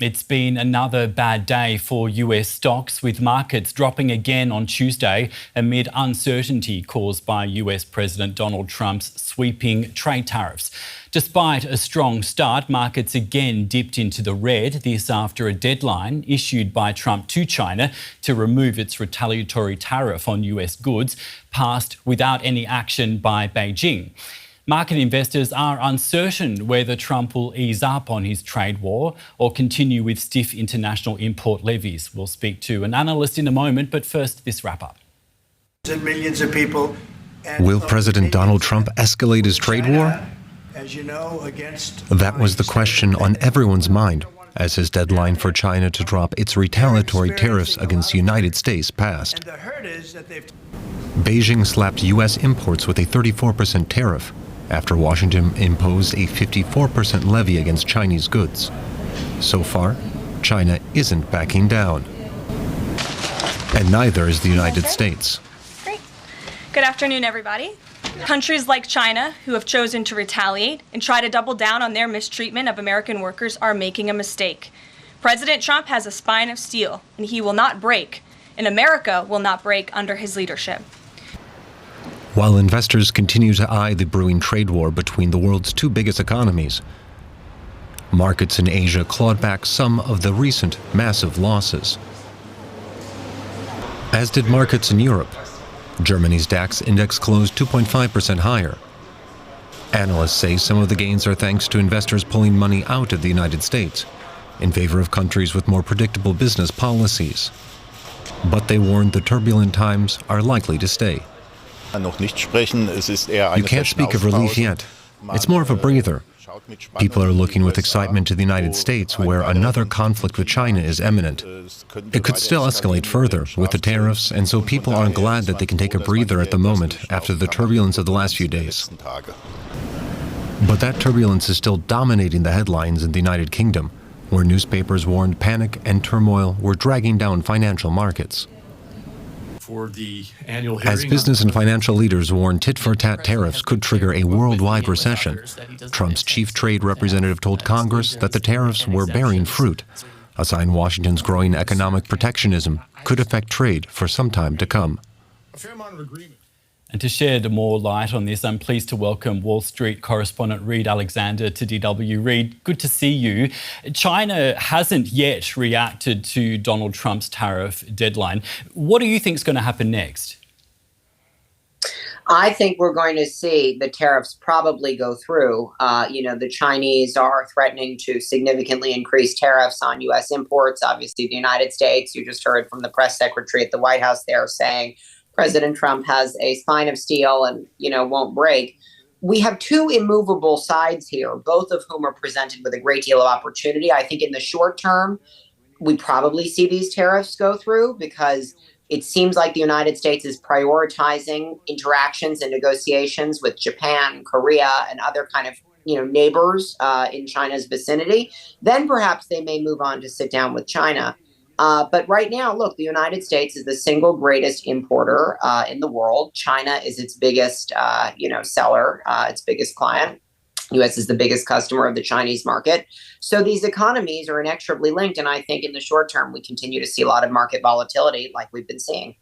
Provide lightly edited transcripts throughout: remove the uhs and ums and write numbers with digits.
It's been another bad day for US stocks, with markets dropping again on Tuesday amid uncertainty caused by US President Donald Trump's sweeping trade tariffs. Despite a strong start, markets again dipped into the red, this after a deadline issued by Trump to China to remove its retaliatory tariff on US goods passed without any action by Beijing. Market investors are uncertain whether Trump will ease up on his trade war or continue with stiff international import levies. We'll speak to an analyst in a moment, but first, this wrap-up. Millions of people. Will President Donald Trump escalate his trade war? As you know, against that was the question on everyone's mind as his deadline for China to drop its retaliatory tariffs against the United States passed. Beijing slapped U.S. imports with a 34% tariff after Washington imposed a 54% levy against Chinese goods. So far, China isn't backing down. And neither is the United States. Great. Good afternoon, everybody. Countries like China, who have chosen to retaliate and try to double down on their mistreatment of American workers, are making a mistake. President Trump has a spine of steel, and he will not break, and America will not break under his leadership. While investors continue to eye the brewing trade war between the world's two biggest economies, markets in Asia clawed back some of the recent massive losses. As did markets in Europe. Germany's DAX index closed 2.5% higher. Analysts say some of the gains are thanks to investors pulling money out of the United States in favor of countries with more predictable business policies. But they warned the turbulent times are likely to stay. You can't speak of relief yet. It's more of a breather. People are looking with excitement to the United States, where another conflict with China is imminent. It could still escalate further with the tariffs, and so people are glad that they can take a breather at the moment after the turbulence of the last few days. But that turbulence is still dominating the headlines in the United Kingdom, where newspapers warned panic and turmoil were dragging down financial markets. For the annual As business and financial leaders warn tit-for-tat tariffs could trigger a worldwide recession, Trump's chief trade representative told Congress that the tariffs were bearing fruit, a sign Washington's growing economic protectionism could affect trade for some time to come. And to shed more light on this, I'm pleased to welcome Wall Street correspondent Reid Alexander to DW. Reid, good to see you. China hasn't yet reacted to Donald Trump's tariff deadline. What do you think is going to happen next? I think we're going to see the tariffs probably go through. The Chinese are threatening to significantly increase tariffs on U.S. imports. Obviously, the United States, you just heard from the press secretary at the White House there saying President Trump has a spine of steel and, won't break. We have two immovable sides here, both of whom are presented with a great deal of opportunity. I think in the short term, we probably see these tariffs go through because it seems like the United States is prioritizing interactions and negotiations with Japan, Korea, and other kind of neighbors in China's vicinity. Then perhaps they may move on to sit down with China. But right now, look, the United States is the single greatest importer in the world. China is its biggest, seller, its biggest client. U.S. is the biggest customer of the Chinese market. So these economies are inexorably linked. And I think in the short term, we continue to see a lot of market volatility like we've been seeing.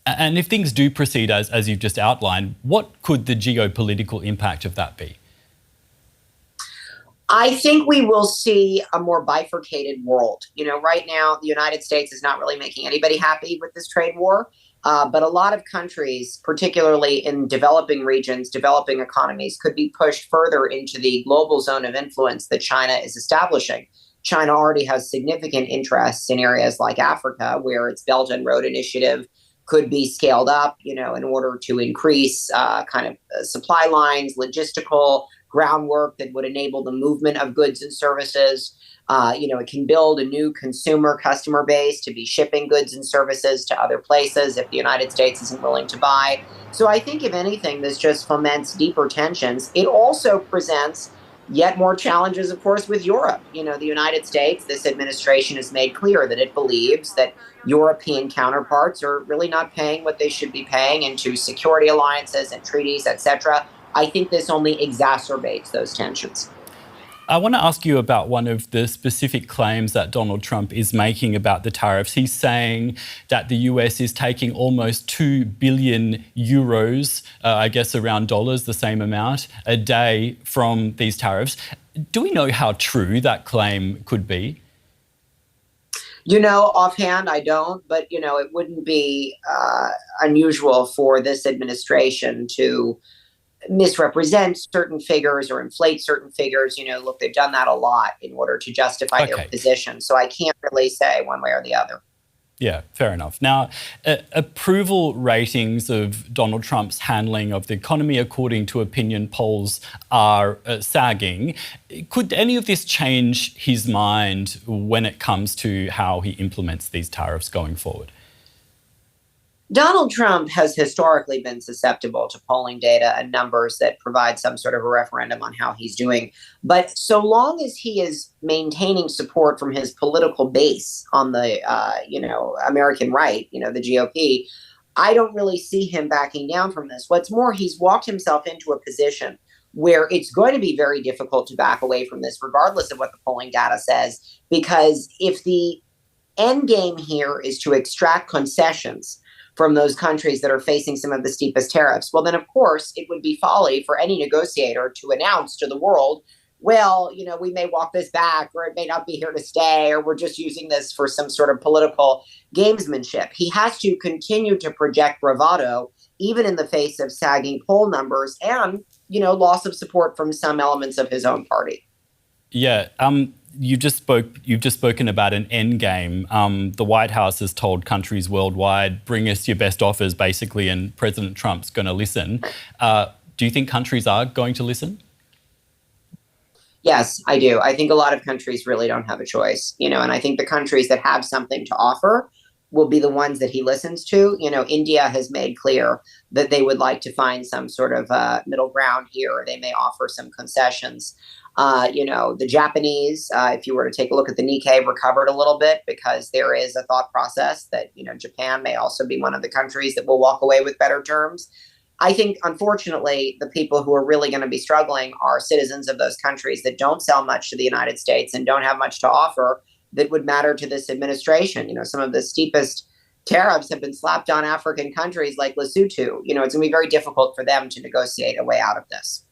And if things do proceed as you've just outlined, what could the geopolitical impact of that be? I think we will see a more bifurcated world. Right now, the United States is not really making anybody happy with this trade war. But a lot of countries, particularly in developing regions, developing economies, could be pushed further into the global zone of influence that China is establishing. China already has significant interests in areas like Africa, where its Belt and Road Initiative could be scaled up, in order to increase supply lines, logistical groundwork that would enable the movement of goods and services. It can build a new customer base to be shipping goods and services to other places if the United States isn't willing to buy. So I think, if anything, this just foments deeper tensions. It also presents yet more challenges, of course, with Europe. The United States, this administration has made clear that it believes that European counterparts are really not paying what they should be paying into security alliances and treaties, etc. I think this only exacerbates those tensions. I want to ask you about one of the specific claims that Donald Trump is making about the tariffs. He's saying that the US is taking almost 2 billion euros, I guess around dollars, the same amount, a day from these tariffs. Do we know how true that claim could be? Offhand, I don't, but, it wouldn't be unusual for this administration to misrepresent certain figures or inflate certain figures. Look, they've done that a lot in order to justify their position. So I can't really say one way or the other. Yeah, fair enough. Now, approval ratings of Donald Trump's handling of the economy, according to opinion polls, are sagging. Could any of this change his mind when it comes to how he implements these tariffs going forward? Donald Trump has historically been susceptible to polling data and numbers that provide some sort of a referendum on how he's doing. But so long as he is maintaining support from his political base on the, American right, the GOP, I don't really see him backing down from this. What's more, he's walked himself into a position where it's going to be very difficult to back away from this, regardless of what the polling data says, because if the end game here is to extract concessions from those countries that are facing some of the steepest tariffs, well, then, of course, it would be folly for any negotiator to announce to the world, well, we may walk this back, or it may not be here to stay, or we're just using this for some sort of political gamesmanship. He has to continue to project bravado, even in the face of sagging poll numbers and, loss of support from some elements of his own party. Yeah. You've just spoken about an end game. The White House has told countries worldwide, bring us your best offers, basically, and President Trump's going to listen. Do you think countries are going to listen? Yes, I do. I think a lot of countries really don't have a choice, and I think the countries that have something to offer will be the ones that he listens to. India has made clear that they would like to find some sort of middle ground here, or they may offer some concessions. The Japanese, if you were to take a look at the Nikkei, recovered a little bit because there is a thought process that, Japan may also be one of the countries that will walk away with better terms. I think, unfortunately, the people who are really going to be struggling are citizens of those countries that don't sell much to the United States and don't have much to offer that would matter to this administration. Some of the steepest tariffs have been slapped on African countries like Lesotho. It's going to be very difficult for them to negotiate a way out of this.